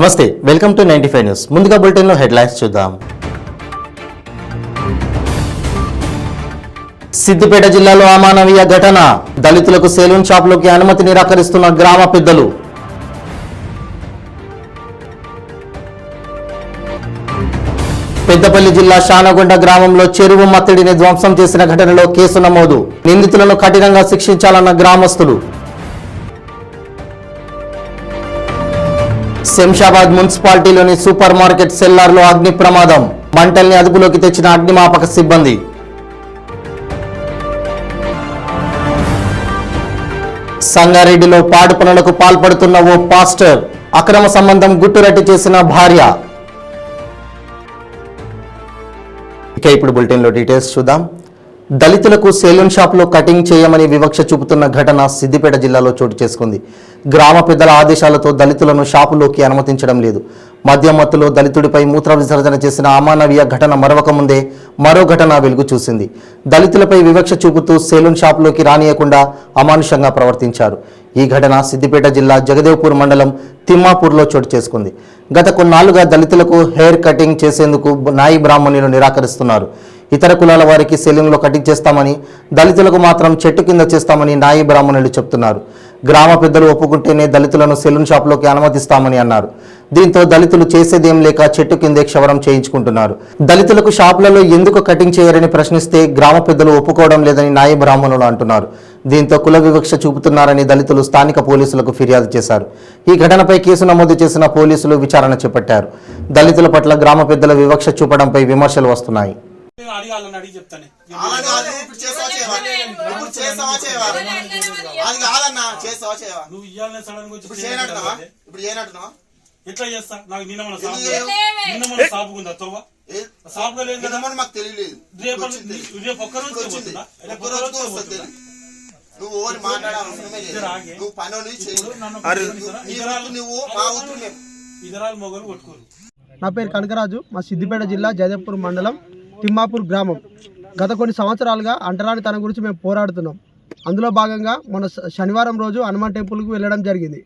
నమస్తే, welcome to 95 news. ముందుగా బులెటిన్లో హెడ్లైన్స్ చూద్దాం. సిద్దిపేట జిల్లాలో అమానవీయ ఘటన. దళితులకు సెలూన్ షాపులోకి అనుమతి నిరాకరిస్తున్న గ్రామ పెద్దలు. పెద్దపల్లి జిల్లా షానగొండ గ్రామంలో చెరువు మత్తడిని ధ్వంసం చేసిన ఘటనలో కేసు నమోదు. నిందితులను కఠినంగా శిక్షించాలన్న గ్రామస్తులు. శంషాబాద్ మున్సిపాలిటీలోని సూపర్ మార్కెట్ సెల్లార్లో అగ్ని ప్రమాదం. మంటల్ని అదుపులోకి తెచ్చిన అగ్నిమాపక సిబ్బంది. సంగారెడ్డిలో పాడు పనులకు పాల్పడుతున్న ఓ పాస్టర్. అక్రమ సంబంధం గుట్టురట్టు చేసిన భార్య. ఇక ఇప్పుడు బులెటిన్లో డీటెయిల్స్ చూద్దాం. దళితులకు సెలూన్ షాప్లో కటింగ్ చేయమని వివక్ష చూపుతున్న ఘటన సిద్దిపేట జిల్లాలో చోటు చేసుకుంది. గ్రామ పెద్దల ఆదేశాలతో దళితులను షాపులోకి అనుమతించడం లేదు. మద్యం మత్తులో దళితుడిపై మూత్ర విసర్జన చేసిన అమానవీయ ఘటన మరవక ముందే మరో ఘటన వెలుగు చూసింది. దళితులపై వివక్ష చూపుతూ సెలూన్ షాపులోకి రానియకుండా అమానుషంగా ప్రవర్తించారు. ఈ ఘటన సిద్దిపేట జిల్లా జగదేవ్పూర్ మండలం తిమ్మాపూర్లో చోటు చేసుకుంది. గత కొన్నాళ్లుగా దళితులకు హెయిర్ కటింగ్ చేసేందుకు నాయి బ్రాహ్మణులు నిరాకరిస్తున్నారు. ఇతర కులాల వారికి సెలూన్లో కటింగ్ చేస్తామని, దళితులకు మాత్రం చెట్టు కింద చేస్తామని నాయి బ్రాహ్మణులు చెప్తున్నారు. గ్రామ పెద్దలు ఒప్పుకుంటేనే దళితులను సెలూన్ షాప్లోకి అనుమతిస్తామని అన్నారు. దీంతో దళితులు చేసేదేం లేక చెట్టు కిందే క్షవరం చేయించుకుంటున్నారు. దళితులకు షాపులలో ఎందుకు కటింగ్ చేయరని ప్రశ్నిస్తే గ్రామ పెద్దలు ఒప్పుకోవడం లేదని నాయి బ్రాహ్మణులు అంటున్నారు. దీంతో కుల వివక్ష చూపుతున్నారని దళితులు స్థానిక పోలీసులకు ఫిర్యాదు చేశారు. ఈ ఘటనపై కేసు నమోదు చేసిన పోలీసులు విచారణ చేపట్టారు. దళితుల పట్ల గ్రామ పెద్దల వివక్ష చూపడంపై విమర్శలు వస్తున్నాయి. ఎట్లా చేస్తా నాకు నిన్న సాపుకుందా తోవ సాపుగా లేదు కదా మాకు తెలియలేదు. రేపు ఒక్క రోజు ఇతరాలు మొగలు కొట్టుకోరు. నా పేరు కనకరాజు. మా సిద్దిపేట జిల్లా జయదేవ్పూర్ మండలం తిమ్మాపూర్ గ్రామం. గత కొన్ని సంవత్సరాలుగా అంటరాని తన గురించి మేము పోరాడుతున్నాం. అందులో భాగంగా మన శనివారం రోజు హనుమాన్ టెంపుల్కి వెళ్ళడం జరిగింది.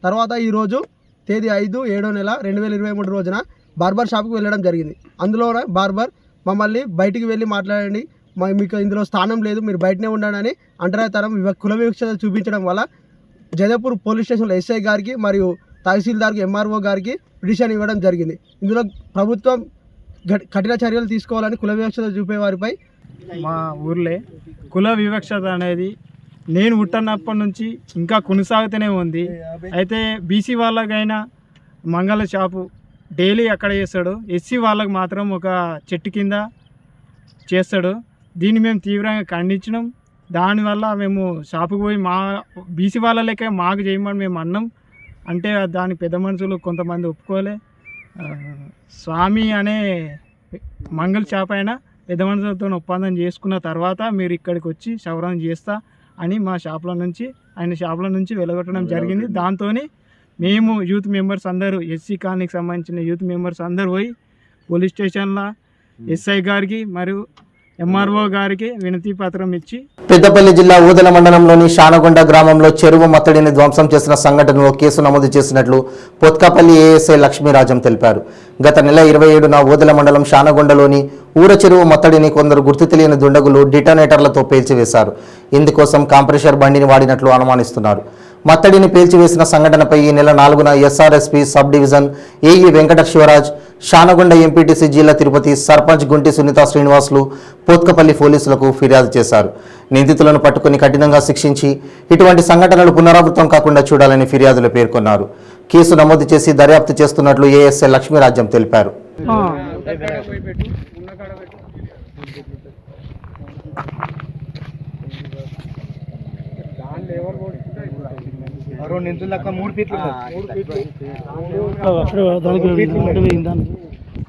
తర్వాత ఈరోజు తేదీ 5/7/2023 రోజున బార్బర్ షాప్కి వెళ్ళడం జరిగింది. అందులోనే బార్బర్ మమ్మల్ని బయటికి వెళ్ళి మాట్లాడండి, మీకు ఇందులో స్థానం లేదు, మీరు బయటనే ఉండండి అని అంటరానితనం కుల వివక్షత చూపించడం వల్ల జయదేవ్పూర్ పోలీస్ స్టేషన్లో ఎస్ఐ గారికి మరియు తహసీల్దార్కి ఎంఆర్ఓ గారికి పిటిషన్ ఇవ్వడం జరిగింది. ఇందులో ప్రభుత్వం కఠిన చర్యలు తీసుకోవాలని కుల వివక్షత చూపే వారిపై మా ఊర్లే కుల వివక్షత అనేది నేను పుట్టినప్పటి నుంచి ఇంకా కొనసాగుతూనే ఉంది. అయితే బీసీ వాళ్ళకైనా మంగళ షాపు డైలీ అక్కడ చేస్తాడు, ఎస్సీ వాళ్ళకి మాత్రం ఒక చెట్టు కింద చేస్తాడు. దీన్ని మేము తీవ్రంగా ఖండించినాం. దానివల్ల మేము షాపుకి పోయి మా బీసీ వాళ్ళ లెక్క మాకు చేయమని మేము అన్నాం. అంటే దాని పెద్ద మనుషులు కొంతమంది ఒప్పుకోలే. స్వామి అనే మంగళ షాప్ అయినా పెద్ద మనుషులతో ఒప్పందం చేసుకున్న తర్వాత మీరు ఇక్కడికి వచ్చి సవరణ చేస్తా అని మా షాప్ల నుంచి ఆయన షాప్ల నుంచి వెలగొట్టడం జరిగింది. దాంతో మేము యూత్ మెంబర్స్ అందరూ ఎస్సీ కాలనీకి సంబంధించిన యూత్ మెంబర్స్ అందరూ పోయి పోలీస్ స్టేషన్లో ఎస్ఐ గారికి మరియు ఎంఆర్ఓ గారికి వినతి పత్రం ఇచ్చి పెద్దపల్లి జిల్లా ఊదల మండలంలోని షానగొండ గ్రామంలో చెరువు మత్తడిని ధ్వంసం చేసిన సంఘటనలో కేసు నమోదు చేసినట్లు పొత్కాపల్లి ఏఎస్ఐ లక్ష్మీరాజం తెలిపారు. గత నెల 27న ఊదల మండలం షానగొండలోని ఊర చెరువు మత్తడిని కొందరు గుర్తు తెలియని దుండగులు డిటోనేటర్లతో పేల్చివేశారు. ఇందుకోసం కాంప్రెషర్ బండిని వాడినట్లు అనుమానిస్తున్నారు. మత్తడిని పేల్చివేసిన సంఘటనపై ఈ నెల 4న SRSP sub division AE Venkata Sivaraj, Shanagonda MPTC జిల్లా తిరుపతి సర్పంచ్ గుంటి సునీత శ్రీనివాసులు పోత్కపల్లి పోలీసులకు ఫిర్యాదు చేశారు. నిందితులను పట్టుకుని కఠినంగా శిక్షించి ఇటువంటి సంఘటనలు పునరావృతం కాకుండా చూడాలని ఫిర్యాదులు పేర్కొన్నారు. కేసు నమోదు చేసి దర్యాప్తు చేస్తున్నట్లు ఏఎస్ఐ లక్ష్మీరాజ్యం తెలిపారు.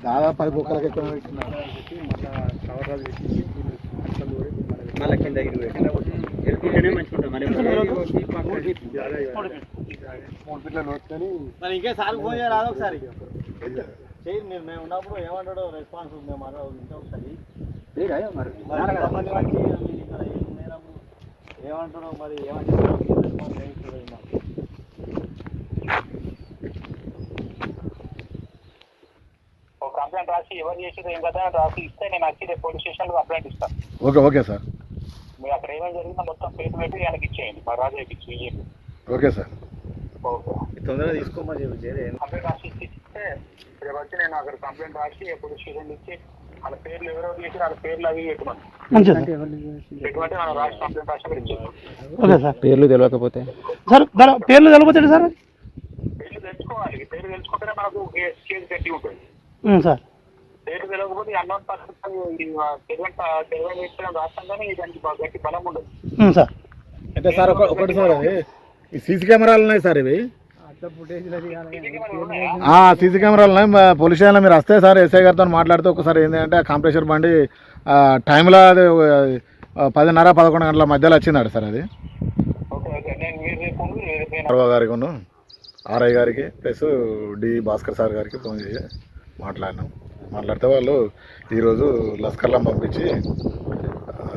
దాదాపు 10 బొక్కలకి ఇంకేసారి ఫోన్ చేయరాదు ఒకసారి మేము ఉన్నప్పుడు ఏమంటాడో రెస్పాన్స్ మేము ఒకసారి ఏమంటాడో మరి ఏమంటాడో రెస్పాన్స్ కంప్లైంట్ రాసి ఎవరు చేసేది ఏం కదా రాసి ఇస్తే నేను వచ్చి రేపు పోలీస్ స్టేషన్లో కంప్లైంట్ ఇస్తాను. Okay sir. మీరు అక్కడ ఏమేమి జరిగిందో మొత్తం పేరు పెట్టి ఆయనకి ఇచ్చేయండి, మా రాజాకి ఇచ్చేయండి. Okay sir. ఓకే, తొందరగా తీసుకోమని కంప్లైంట్ రాసి ఇస్తే రేపు వచ్చి నేను అక్కడ కంప్లైంట్ రాసి పోలీస్ స్టేషన్ ఇచ్చి వాళ్ళ పేర్లు ఎవరెవరు చేసి వాళ్ళ పేర్లు అవి ఎటువంటి మనం రాసి కంప్లైంట్ రాసి అక్కడ ఇచ్చేస్తాం. Okay sir. పేర్లు తెలియకపోతే సార్ పేర్లు తెలియపోతాడు సార్. పేర్లు తెలుసుకోవాలి, పేరు తెలుసుకుంటేనే మనకు కేసు పెట్టి ఉంటుంది సార్. పేరు తెలియకపోతే అన్నోన్ పర్సన్ తెలియని వ్యక్తులను రాస్తాం కానీ దానికి గట్టి బలం ఉండదు సార్. అంటే సార్ ఒకటి సార్, అది ఈ సీసీ కెమెరాలు ఉన్నాయి సార్, ఇవి సీసీ కెమెరాలు ఉన్నాయి పోలీస్ స్టేషన్లో. మీరు వస్తే సార్ ఎస్ఐ గారితో మాట్లాడితే ఒకసారి ఏంటంటే కాంప్రెషర్ బండి టైంలో అది 10:30-11 గంటల మధ్యలో వచ్చిందట సార్. అది ఆర్ఓ గారికి ఆర్ఐ గారికి ప్లస్ డి భాస్కర్ సార్ గారికి ఫోన్ చేసి మాట్లాడితే వాళ్ళు ఈరోజు లస్కర్లో పంపించి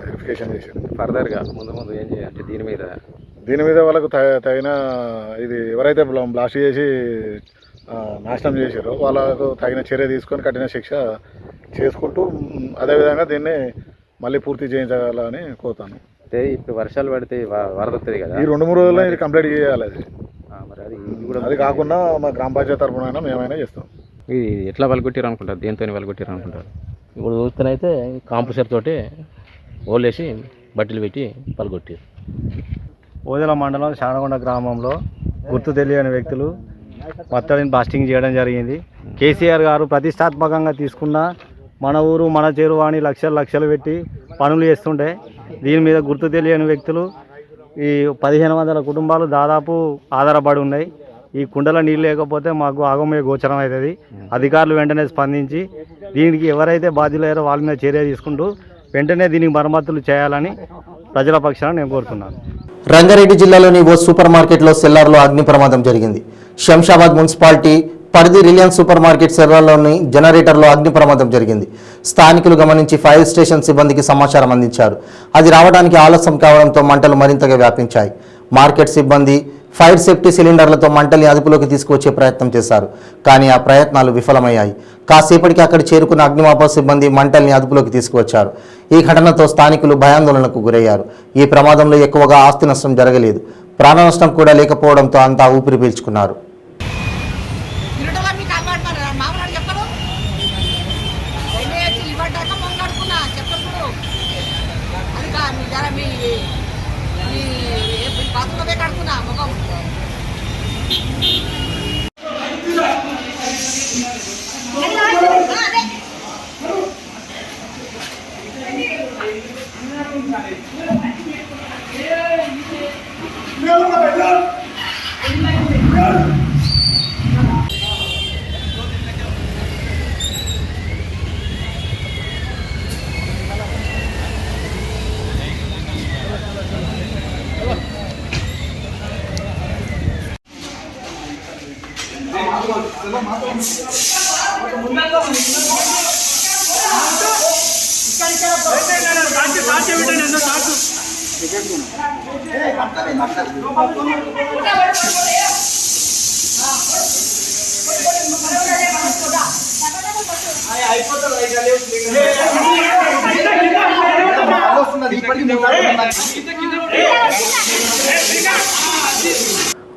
వెరిఫికేషన్ చేశారు. ఫర్దర్గా ముందు ఏం చేయాలంటే దీని మీద వాళ్ళకు తగిన ఇది ఎవరైతే బ్లాస్ట్ చేసి నాశనం చేశారో వాళ్ళకు తగిన చర్య తీసుకొని కఠిన శిక్ష చేసుకుంటూ అదేవిధంగా దీన్ని మళ్ళీ పూర్తి చేయించాలని కోరుతాను. అంటే ఇప్పుడు వర్షాలు పడితే వరద వస్తుంది కదా, ఈ 2-3 రోజుల్లో ఇది కంప్లీట్ చేయాలి. అది మరి అది కాకుండా మా గ్రామ పంచాయతీ తరఫున మేమైనా చేస్తాం. ఇది ఎట్లా వలగొట్టారు అనుకుంటారు, దేంతో వలగొట్టారు అనుకుంటారు? ఇప్పుడు చూస్తేనైతే కాంప్రెసర్ తోటి ఓలేసి బట్టలు పెట్టి పలగొట్టారు. ఓదెల మండలం శానగొండ గ్రామంలో గుర్తు తెలియని వ్యక్తులు మత్తడిని బాస్టింగ్ చేయడం జరిగింది. కేసీఆర్ గారు ప్రతిష్టాత్మకంగా తీసుకున్న మన ఊరు మన చెరువు అని లక్షలు పెట్టి పనులు చేస్తుంటే దీని మీద గుర్తు తెలియని వ్యక్తులు ఈ 1500 కుటుంబాలు దాదాపు ఆధారపడి ఉన్నాయి. ఈ కుండల నీళ్ళు లేకపోతే మాకు ఆగమ్య గోచరం అవుతుంది. అధికారులు వెంటనే స్పందించి దీనికి ఎవరైతే బాధ్యులయ్యారో వాళ్ళ మీద చర్య తీసుకుంటూ వెంటనే దీనికి మరమ్మతులు చేయాలని ప్రజల పక్షాన నేను కోరుతున్నాను. రంగారెడ్డి జిల్లాలోని ఓ సూపర్ మార్కెట్లో సెల్లార్లో అగ్ని ప్రమాదం జరిగింది. శంషాబాద్ మున్సిపాలిటీ పరిధి రిలయన్స్ సూపర్ మార్కెట్ సెల్లార్లోని జనరేటర్లో అగ్ని ప్రమాదం జరిగింది. స్థానికులు గమనించి ఫైర్ స్టేషన్ సిబ్బందికి సమాచారం అందించారు. అది రావడానికి ఆలస్యం కావడంతో మంటలు మరింతగా వ్యాపించాయి. మార్కెట్ సిబ్బంది ఫైర్ సేఫ్టీ సిలిండర్లతో మంటల్ని అదుపులోకి తీసుకువచ్చే ప్రయత్నం చేశారు. కానీ ఆ ప్రయత్నాలు విఫలమయ్యాయి. కాసేపటికి అక్కడ చేరుకున్న అగ్నిమాపక సిబ్బంది మంటల్ని అదుపులోకి తీసుకువచ్చారు. ఈ ఘటనతో స్థానికులు భయాందోళనకు గురయ్యారు. ఈ ప్రమాదంలో ఎక్కువగా ఆస్తి నష్టం జరగలేదు. ప్రాణ నష్టం కూడా లేకపోవడంతో అంతా ఊపిరి పీల్చుకున్నారు.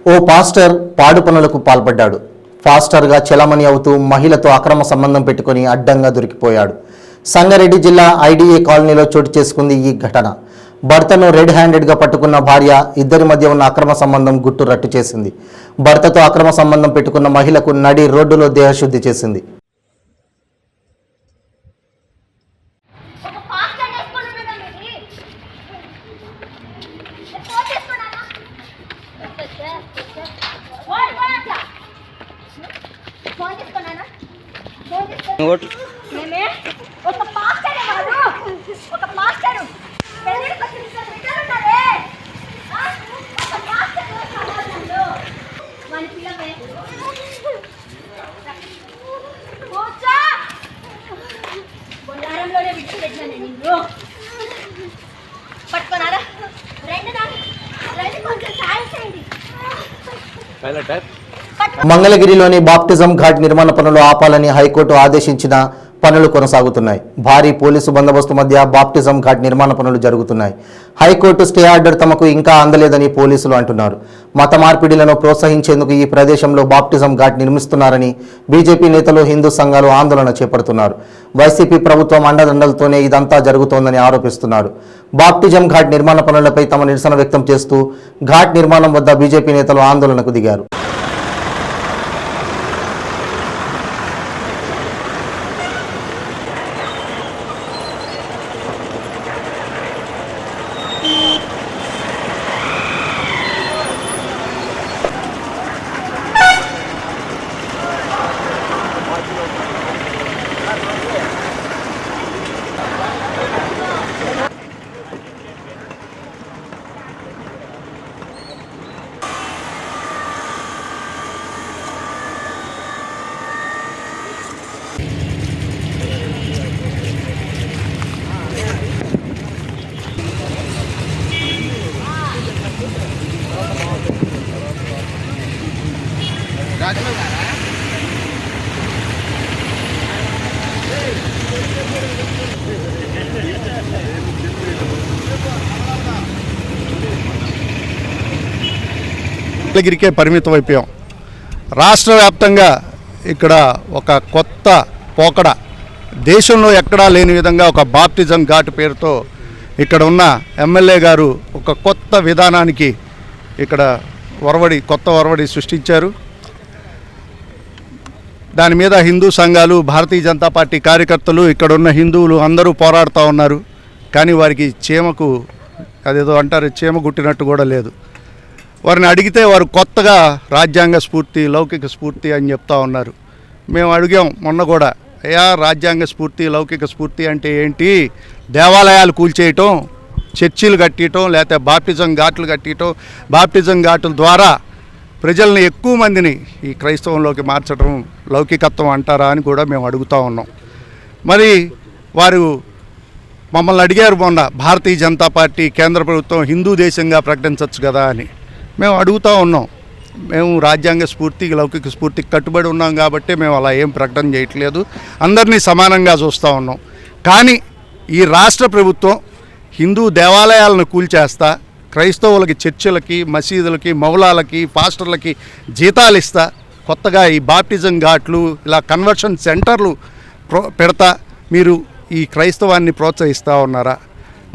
ఓ పాస్టర్ పాడు పనులకు పాల్పడ్డాడు. పాస్టర్గా చెలమణి అవుతూ మహిళతో అక్రమ సంబంధం పెట్టుకుని అడ్డంగా దొరికిపోయాడు. సంగారెడ్డి జిల్లా ఐడిఏ కాలనీలో చోటు చేసుకుంది ఈ ఘటన. భర్తను రెడ్ హ్యాండెడ్గా పట్టుకున్న భార్య ఇద్దరి మధ్య ఉన్న అక్రమ సంబంధం గుట్టు రట్టు చేసింది. భర్తతో అక్రమ సంబంధం పెట్టుకున్న మహిళకు నడి రోడ్డులో దేహశుద్ధి చేసింది. పైలట్ మంగళగిరిలోని బాప్టిజం ఘాట్ నిర్మాణ పనులు ఆపాలని హైకోర్టు ఆదేశించిన పనులు కొనసాగుతున్నాయి. భారీ పోలీసు బందోబస్తు మధ్య బాప్టిజం ఘాట్ నిర్మాణ పనులు జరుగుతున్నాయి. హైకోర్టు స్టే ఆర్డర్ తమకు ఇంకా అందలేదని పోలీసులు అంటున్నారు. మత మార్పిడిలను ప్రోత్సహించేందుకు ఈ ప్రదేశంలో బాప్టిజం ఘాట్ నిర్మిస్తున్నారని బీజేపీ నేతలు, హిందూ సంఘాలు ఆందోళన చేపడుతున్నారు. వైసీపీ ప్రభుత్వం అండదండలతోనే ఇదంతా జరుగుతోందని ఆరోపిస్తున్నారు. బాప్టిజం ఘాట్ నిర్మాణ పనులపై తమ నిరసన వ్యక్తం చేస్తూ ఘాట్ నిర్మాణం వద్ద బీజేపీ నేతలు ఆందోళనకు దిగారు. మంగళగిరికే పరిమితం అయిపోయాం. రాష్ట్ర వ్యాప్తంగా ఇక్కడ ఒక కొత్త పోకడ, దేశంలో ఎక్కడా లేని విధంగా ఒక బాప్టిజం ఘాట్ పేరుతో ఇక్కడ ఉన్న ఎమ్మెల్యే గారు ఒక కొత్త విధానానికి ఇక్కడ కొత్త ఒరవడి సృష్టించారు. దాని మీద హిందూ సంఘాలు, భారతీయ జనతా పార్టీ కార్యకర్తలు, ఇక్కడ ఉన్న హిందువులు అందరూ పోరాడుతూ ఉన్నారు. కానీ వారికి చీమకు అదేదో అంటారు, చీమ గుట్టినట్టు కూడా లేదు. వారిని అడిగితే వారు కొత్తగా రాజ్యాంగ స్ఫూర్తి, లౌకిక స్ఫూర్తి అని చెప్తా ఉన్నారు. మేము అడిగాం మొన్న కూడా, అయ్యా రాజ్యాంగ స్ఫూర్తి, లౌకిక స్ఫూర్తి అంటే ఏంటి? దేవాలయాలు కూల్చేయటం, చర్చిలు కట్టేయటం, లేకపోతే బాప్టిజం ఘాట్లు కట్టేయటం, బాప్టిజం ఘాట్ల ద్వారా ప్రజల్ని ఎక్కువ మందిని ఈ క్రైస్తవంలోకి మార్చడం లౌకికత్వం అంటారా అని కూడా మేము అడుగుతూ ఉన్నాం. మరి వారు మమ్మల్ని అడిగారు మొన్న, భారతీయ జనతా పార్టీ కేంద్ర ప్రభుత్వం హిందూ దేశంగా ప్రకటించవచ్చు కదా అని. మేము అడుగుతూ ఉన్నాం. మేము రాజ్యాంగ స్ఫూర్తి, లౌకిక స్ఫూర్తికి కట్టుబడి ఉన్నాం కాబట్టి మేము అలా ఏం ప్రకటన చేయట్లేదు, అందరినీ సమానంగా చూస్తూ ఉన్నాం. కానీ ఈ రాష్ట్ర ప్రభుత్వం హిందూ దేవాలయాలను కూల్చేస్తా, క్రైస్తవులకి చర్చిలకి, మసీదులకి, మౌలాలకి, పాస్టర్లకి జీతాలు ఇస్తా, కొత్తగా ఈ బాప్టిజం ఘాట్లు, ఇలా కన్వర్షన్ సెంటర్లు పెడతా మీరు ఈ క్రైస్తవాన్ని ప్రోత్సహిస్తూ ఉన్నారా?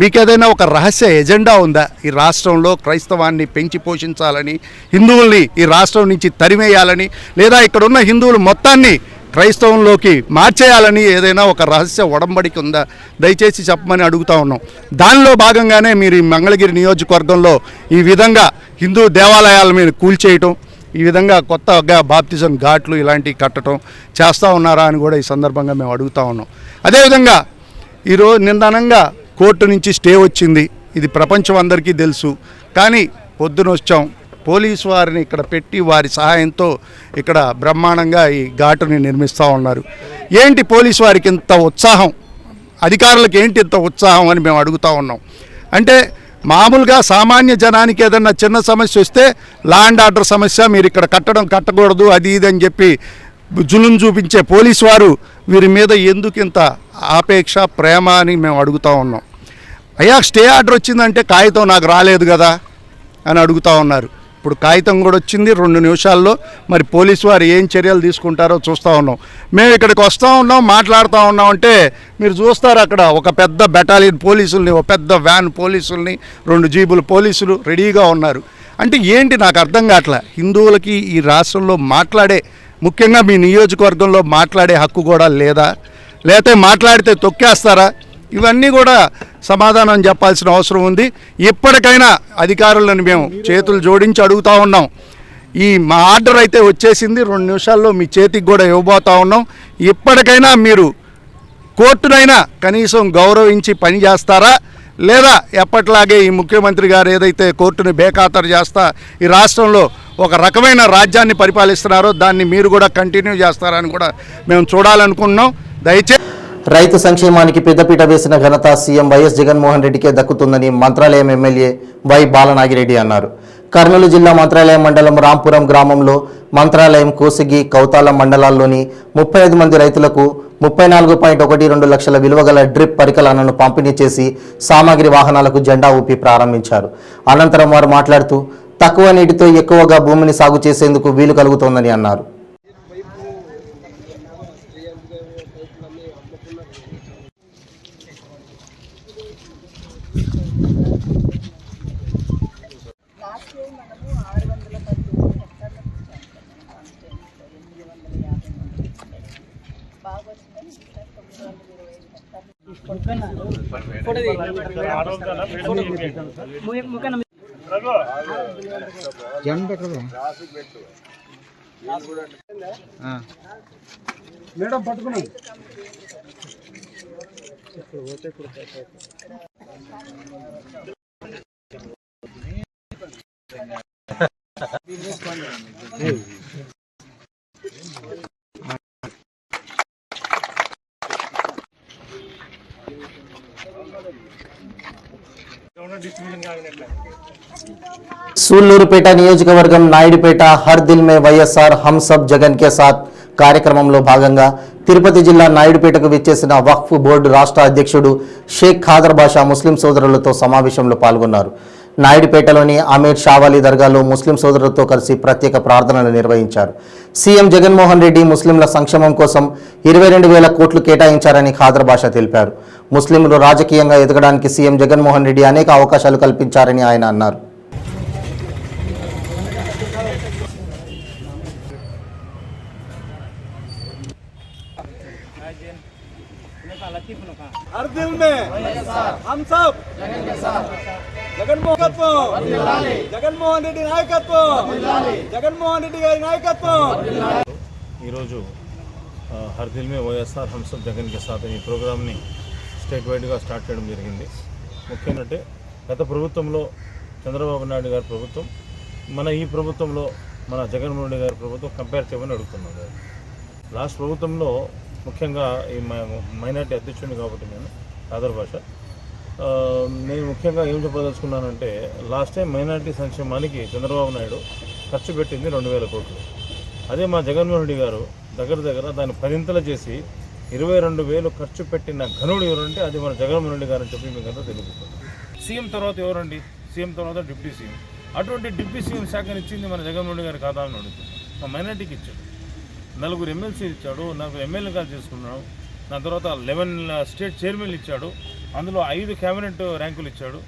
మీకు ఏదైనా ఒక రహస్య ఎజెండా ఉందా? ఈ రాష్ట్రంలో క్రైస్తవాన్ని పెంచి పోషించాలని, హిందువుల్ని ఈ రాష్ట్రం నుంచి తరిమేయాలని, లేదా ఇక్కడున్న హిందువులు మొత్తాన్ని క్రైస్తవంలోకి మార్చేయాలని ఏదైనా ఒక రహస్య ఒడంబడిక ఉందా? దయచేసి చెప్పమని అడుగుతూ ఉన్నాం. దానిలో భాగంగానే మీరు ఈ మంగళగిరి నియోజకవర్గంలో ఈ విధంగా హిందూ దేవాలయాల మీద కూల్చేయటం, ఈ విధంగా కొత్తగా బాప్టిజం ఘాట్లు ఇలాంటివి కట్టడం చేస్తూ ఉన్నారా అని కూడా ఈ సందర్భంగా మేము అడుగుతూ ఉన్నాం. అదేవిధంగా ఈరోజు నిందనంగా కోర్టు నుంచి స్టే వచ్చింది, ఇది ప్రపంచం అందరికీ తెలుసు. కానీ పొద్దున వచ్చాం, పోలీసు వారిని ఇక్కడ పెట్టి వారి సహాయంతో ఇక్కడ బ్రహ్మాండంగా ఈ ఘాటుని నిర్మిస్తూ ఉన్నారు. ఏంటి పోలీసు వారికి ఇంత ఉత్సాహం, అధికారులకు ఏంటి ఇంత ఉత్సాహం అని మేము అడుగుతూ ఉన్నాం. అంటే మామూలుగా సామాన్య జనానికి ఏదన్నా చిన్న సమస్య వస్తే లా అండ్ ఆర్డర్ సమస్య, మీరు ఇక్కడ కట్టకూడదు అది ఇది అని చెప్పి జులుం చూపించే పోలీసు వారు వీరి మీద ఎందుకు ఇంత ఆపేక్ష, ప్రేమ అని మేము అడుగుతూ ఉన్నాం. అయ్యా స్టే ఆర్డర్ వచ్చిందంటే కాగితం నాకు రాలేదు కదా అని అడుగుతూ ఉన్నారు. ఇప్పుడు కాగితం కూడా వచ్చింది 2 నిమిషాల్లో. మరి పోలీసు వారు ఏం చర్యలు తీసుకుంటారో చూస్తూ ఉన్నాం. మేము ఇక్కడికి వస్తూ ఉన్నాం, మాట్లాడుతూ ఉన్నాం అంటే మీరు చూస్తారు అక్కడ ఒక పెద్ద బెటాలియన్ పోలీసుల్ని, ఒక పెద్ద వ్యాన్ పోలీసుల్ని, 2 జీబులు పోలీసులు రెడీగా ఉన్నారు. అంటే ఏంటి నాకు అర్థం కావట్లే. హిందువులకి ఈ రాష్ట్రంలో మాట్లాడే, ముఖ్యంగా మీ నియోజకవర్గంలో మాట్లాడే హక్కు కూడా లేదా? లేకపోతే మాట్లాడితే తొక్కేస్తారా? ఇవన్నీ కూడా సమాధానం చెప్పాల్సిన అవసరం ఉంది. ఇప్పటికైనా అధికారులను మేము చేతులు జోడించి అడుగుతూ ఉన్నాం. మా ఆర్డర్ అయితే వచ్చేసింది, 2 నిమిషాల్లో మీ చేతికి కూడా ఇవ్వబోతూ ఉన్నాం. ఇప్పటికైనా మీరు కోర్టునైనా కనీసం గౌరవించి పని చేస్తారా, లేదా ఎప్పట్లాగే ఈ ముఖ్యమంత్రి గారు ఏదైతే కోర్టుని బేఖాతరు చేస్తా ఈ రాష్ట్రంలో ఒక రకమైన రాజ్యాన్ని పరిపాలిస్తున్నారో దాన్ని మీరు కూడా కంటిన్యూ చేస్తారని కూడా మేము చూడాలనుకుంటున్నాం. దయచేసి రైతు సంక్షేమానికి పెద్దపీట వేసిన ఘనత సీఎం వైఎస్ జగన్మోహన్ రెడ్డికే దక్కుతుందని మంత్రాలయం ఎమ్మెల్యే వై బాలనాగిరెడ్డి అన్నారు. కర్నూలు జిల్లా మంత్రాలయం మండలం రాంపురం గ్రామంలో మంత్రాలయం కోసిగి కౌతాల మండలాల్లోని 35 మంది రైతులకు 34.12 లక్షల విలువగల డ్రిప్ పరికరాలను పంపిణీ చేసి సామాగ్రి వాహనాలకు జెండా ఊపి ప్రారంభించారు. అనంతరం వారు మాట్లాడుతూ తక్కువ నీటితో ఎక్కువగా భూమిని సాగు చేసేందుకు వీలు కలుగుతోందని అన్నారు. మేడం పట్టుకున్నాం. సూళ్లూరుపేట నియోజకవర్గం నాయుడుపేట హర్ దిల్ మే వైఎస్ఆర్ హమ్ సబ్ జగన్ కే సాత్ కార్యక్రమంలో భాగంగా తిరుపతి జిల్లా నాయుడుపేటకు విచ్చేసిన వక్ఫ్ బోర్డు రాష్ట్ర అధ్యక్షుడు షేక్ ఖాదర్ బాషా ముస్లిం సోదరులతో సమావేశంలో పాల్గొన్నారు. నాయుడుపేటలోని అమీర్ షావాలి దర్గాలో ముస్లిం సోదరులతో కలిసి ప్రత్యేక ప్రార్థనలు నిర్వహించారు. సీఎం జగన్మోహన్ రెడ్డి ముస్లింల సంక్షేమం కోసం 22,000 కోట్లు కేటాయించారని ఖాదర్ బాషా తెలిపారు. ముస్లింలు రాజకీయంగా ఎదగడానికి సీఎం జగన్మోహన్ రెడ్డి అనేక అవకాశాలు కల్పించారని ఆయన అన్నారు. हर दिल में हम सब జగన్మోహన్ రెడ్డి నాయకత్వం జగన్మోహన్ రెడ్డి గారి నాయకత్వం. ఈరోజు హర్ దిల్ మే వైఎస్ఆర్ హమ్ సబ్ జగన్ కే సాత్ ఈ ప్రోగ్రామ్ని స్టేట్ వైడ్గా స్టార్ట్ చేయడం జరిగింది. ముఖ్యంగా అంటే గత ప్రభుత్వంలో చంద్రబాబు నాయుడు గారి ప్రభుత్వం ఈ ప్రభుత్వంలో మన జగన్మోహన్ రెడ్డి గారి ప్రభుత్వం కంపేర్ చేయమని అడుగుతున్నాను. లాస్ట్ ప్రభుత్వంలో ముఖ్యంగా ఈ మైనార్టీ అధ్యక్షుడిని కాబట్టి నేను ఖాదర్ బాషా నేను ముఖ్యంగా ఏం చెప్పదలుచుకున్నానంటే లాస్ట్ టైం మైనార్టీ సంక్షేమానికి చంద్రబాబు నాయుడు ఖర్చు పెట్టింది 2,000 కోట్లు. అదే మా జగన్మోహన్ రెడ్డి గారు దగ్గర దాన్ని 10 చేసి 22,000 ఖర్చు పెట్టిన ఘనుడు ఎవరంటే అది మన జగన్మోహన్ రెడ్డి గారు అని చెప్పి మీకు అంతా తెలుస్తుంది. సీఎం తర్వాత ఎవరండి? సీఎం తర్వాత డిప్యూటీ సీఎం. అటువంటి డిప్యూటీ సీఎం శాఖను ఇచ్చింది మన జగన్మోహన్ రెడ్డి గారి ఖాతాను అడుగుతుంది. మా మైనార్టీకి ఇచ్చాడు. 4 ఎమ్మెల్సీ ఇచ్చాడు, 4 ఎమ్మెల్యేగా చేసుకున్నాడు. దాని తర్వాత 11 స్టేట్ చైర్మన్లు ఇచ్చాడు. అందులో 5 క్యాబినెట్ ర్యాంకులు ఇచ్చాడు.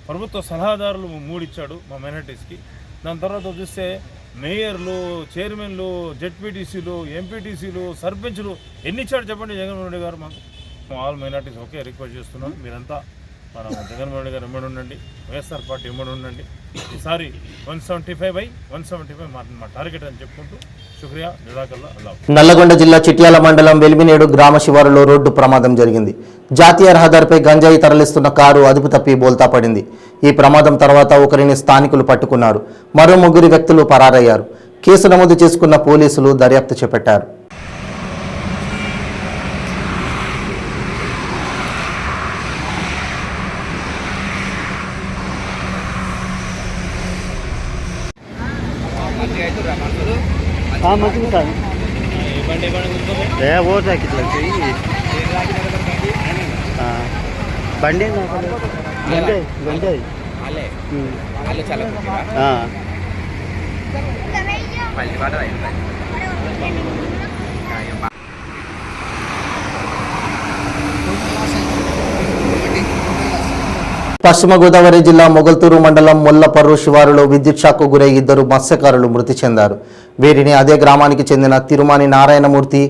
ప్రభుత్వ సలహాదారులు 3 ఇచ్చాడు మా మైనార్టీస్కి. దాని తర్వాత చూస్తే మేయర్లు, చైర్మన్లు, జెడ్పీటీసీలు, ఎంపీటీసీలు, సర్పంచ్లు ఎన్ని ఇచ్చాడు చెప్పండి జగన్మోహన్ రెడ్డి గారు మాకు. ఆల్ మైనార్టీస్ ఒకే రిక్వెస్ట్ చేస్తున్నాం, మీరంతా మన జగన్మోహన్ రెడ్డి గారు ఎమ్మడి ఉండండి, వైఎస్ఆర్ పార్టీ ఎమ్మడి ఉండండి. ఈసారి 175 మా టార్గెట్ అని చెప్పుకుంటూ శుక్రియా జజాకల్లా అల్లాహ్. నల్లగొండ జిల్లా చిట్యాల మండలం వెలిమినేడు గ్రామ శివారులో రోడ్డు ప్రమాదం జరిగింది. జాతీయ రహదారిపై గంజాయి తరలిస్తున్న కారు అదుపు తప్పి బోల్తా పడింది. ఈ ప్రమాదం తర్వాత ఒకరిని స్థానికులు పట్టుకున్నారు. మరో 3 వ్యక్తులు పరారయ్యారు. కేసు నమోదు చేసుకున్న పోలీసులు దర్యాప్తు చేపట్టారు. బండి పశ్చిమ గోదావరి జిల్లా మొగల్తూరు మండలం మొల్లపర్రు శివారులో విద్యుత్ షాక్కు గురై 2 మత్స్యకారులు మృతి చెందారు. వీరిని అదే గ్రామానికి చెందిన తిరుమాని నారాయణమూర్తి,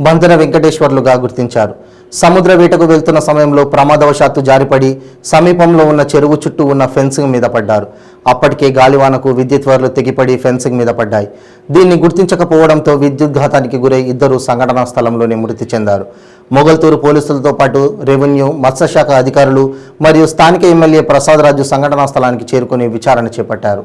బంధన వెంకటేశ్వర్లుగా గుర్తించారు. సముద్ర వేటకు వెళ్తున్న సమయంలో ప్రమాదవశాత్తు జారిపడి సమీపంలో ఉన్న చెరువు చుట్టూ ఉన్న ఫెన్సింగ్ మీద పడ్డారు. అప్పటికే గాలివానకు విద్యుత్ వైర్లు తెగిపడి ఫెన్సింగ్ మీద పడ్డాయి. దీన్ని గుర్తించకపోవడంతో విద్యుత్ ఘాతానికి గురై 2 సంఘటనా స్థలంలోనే మృతి చెందారు. మొగల్తూరు పోలీసులతో పాటు రెవెన్యూ, మత్స్యశాఖ అధికారులు మరియు స్థానిక ఎమ్మెల్యే ప్రసాద్ రాజు సంఘటనా స్థలానికి చేరుకుని విచారణ చేపట్టారు.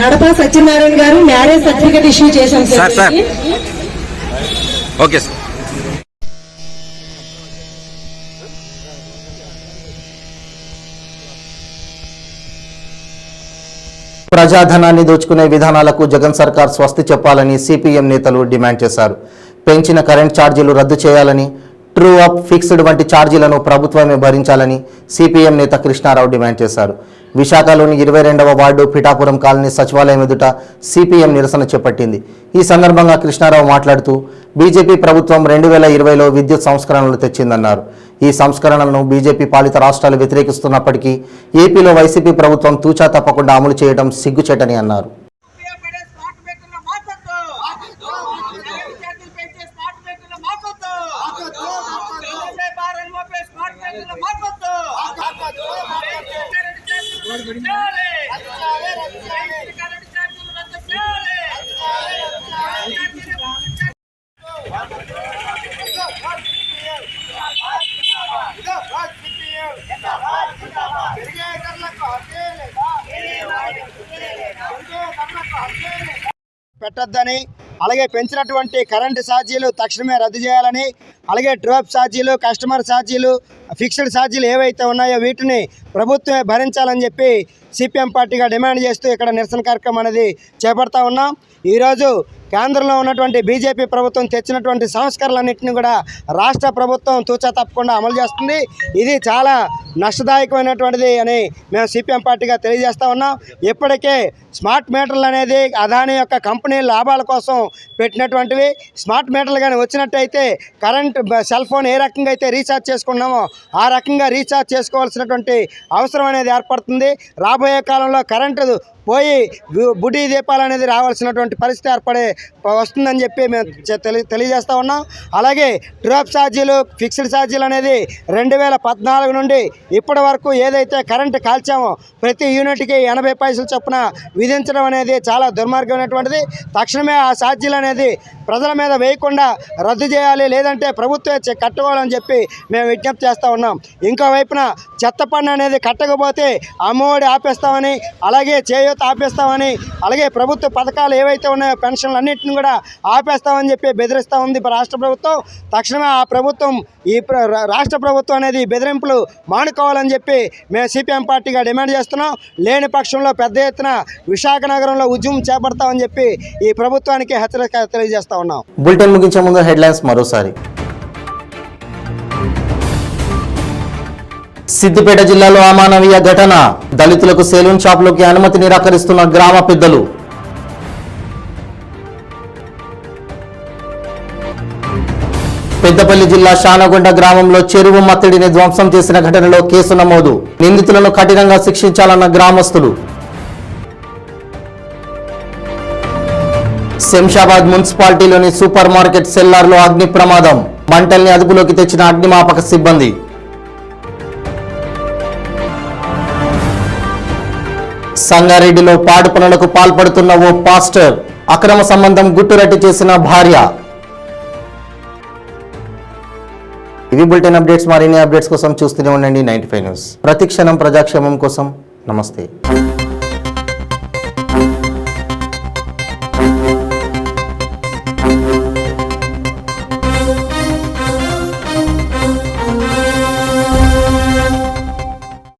నడపా సత్యనారాయణ గారు మ్యారేజ్ సర్టిఫికేట్ ఇష్యూ చేశాం సార్. Okay sir. ప్రజాధనాన్ని దోచుకునే విధానాలకు జగన్ సర్కార్ స్వస్తి చెప్పాలని సిపిఎం నేతలు డిమాండ్ చేశారు. పెంచిన కరెంట్ ఛార్జీలు రద్దు చేయాలని, ట్రూ అప్, ఫిక్స్డ్ వంటి ఛార్జీలను ప్రభుత్వమే భరించాలని సిపిఎం నేత కృష్ణారావు డిమాండ్ చేశారు. విశాఖలోని 22వ వార్డు పిఠాపురం కాలనీ సచివాలయం ఎదుట సిపిఎం నిరసన చేపట్టింది. ఈ సందర్భంగా కృష్ణారావు మాట్లాడుతూ బీజేపీ ప్రభుత్వం 2020లో విద్యుత్ సంస్కరణలు తెచ్చిందన్నారు. ఈ సంస్కరణలను బీజేపీ పాలిత రాష్ట్రాలు వ్యతిరేకిస్తున్నప్పటికీ ఏపీలో వైసీపీ ప్రభుత్వం తూచా తప్పకుండా అమలు చేయడం సిగ్గుచేటని అన్నారు. పెట్టొద్దని, అలాగే పెంచినటువంటి కరెంటు ఛార్జీలు తక్షణమే రద్దు చేయాలని, అలాగే డ్రాప్ ఛార్జీలు, కస్టమర్ ఛార్జీలు, ఫిక్స్డ్ ఛార్జీలు ఏవైతే ఉన్నాయో వీటిని ప్రభుత్వమే భరించాలని చెప్పి సిపిఎం పార్టీగా డిమాండ్ చేస్తూ ఇక్కడ నిరసన కార్యక్రమం అనేది చేపడతా ఉన్నాం. ఈరోజు కేంద్రంలో ఉన్నటువంటి బీజేపీ ప్రభుత్వం తెచ్చినటువంటి సంస్కరణలన్నింటినీ కూడా రాష్ట్ర ప్రభుత్వం తూచా తప్పకుండా అమలు చేస్తుంది. ఇది చాలా నష్టదాయకమైనటువంటిది అని మేము సిపిఎం పార్టీగా తెలియజేస్తూ ఉన్నాం. ఇప్పటికే స్మార్ట్ మీటర్లు అనేది అదాని యొక్క కంపెనీ లాభాల కోసం పెట్టినటువంటివి. స్మార్ట్ మీటర్లు కానీ వచ్చినట్టయితే కరెంట్ సెల్ ఫోన్ ఏ రకంగా అయితే రీఛార్జ్ చేసుకున్నామో ఆ రకంగా రీఛార్జ్ చేసుకోవాల్సినటువంటి అవసరం అనేది ఏర్పడుతుంది. రాబోయే కాలంలో కరెంటు పోయి బుడ్డి దీపాలు అనేది రావాల్సినటువంటి పరిస్థితి వస్తుందని చెప్పి మేము తెలియజేస్తూ ఉన్నాం. అలాగే డ్రాప్ ఛార్జీలు, ఫిక్స్డ్ ఛార్జీలు అనేది 2014 నుండి ఇప్పటి వరకు ఏదైతే కరెంటు కాల్చామో ప్రతి యూనిట్కి 80 పైసలు చొప్పున విధించడం అనేది చాలా దుర్మార్గమైనటువంటిది. తక్షణమే ఆ ఛార్జీలు అనేది ప్రజల మీద వేయకుండా రద్దు చేయాలి, లేదంటే ప్రభుత్వమే కట్టుకోవాలని చెప్పి మేము విజ్ఞప్తి చేస్తూ ఉన్నాం. ఇంకో వైపున చెత్త పన్ను అనేది కట్టకపోతే అమ్మఒడి ఆపేస్తామని, అలాగే చేయూత ఆపేస్తామని, అలాగే ప్రభుత్వ పథకాలు ఏవైతే ఉన్నాయో పెన్షన్లు అన్నింటిని కూడా ఆపేస్తామని చెప్పి బెదిరిస్తూ ఉంది రాష్ట్ర ప్రభుత్వం. తక్షణమే ఆ ప్రభుత్వం రాష్ట్ర ప్రభుత్వం అనేది బెదిరింపులు మానుకోవాలని చెప్పి మేము సిపిఎం పార్టీగా డిమాండ్ చేస్తున్నాం. లేని పక్షంలో పెద్ద ఎత్తున విశాఖ నగరంలో ఉద్యమం చేపడతామని చెప్పి ఈ ప్రభుత్వానికి హెచ్చరిక తెలియజేస్తా ఉన్నాం. బులెటిన్ ముగించే ముందు హెడ్లైన్స్ మరోసారి. సిద్దిపేట జిల్లాలో అమానవీయ ఘటన, దళితులకు సెలూన్ షాపులోకి అనుమతి నిరాకరిస్తున్న గ్రామ పెద్దలు. పెద్దపల్లి జిల్లా షానగొండ గ్రామంలో చెరువు మత్తడిని ధ్వంసం చేసిన ఘటనలో కేసు నమోదు, నిందితులను కఠినంగా శిక్షించాలన్న గ్రామస్తులు. శంషాబాద్ మున్సిపాలిటీలోని సూపర్ మార్కెట్ సెల్లార్లో అగ్ని ప్రమాదం, మంటల్ని అదుపులోకి తెచ్చిన అగ్నిమాపక సిబ్బంది. సంగారెడ్డిలో పాడు పనులకు పాల్పడుతున్న ఓ పాస్టర్, అక్రమ సంబంధం గుట్టురట్టు చేసిన భార్య. ఇవి బులెటిన్ అప్డేట్స్. మరిన్ని అప్డేట్స్ కోసం చూస్తూనే ఉండండి 95 న్యూస్. ప్రతిక్షణం ప్రజాక్షేమం కోసం. నమస్తే.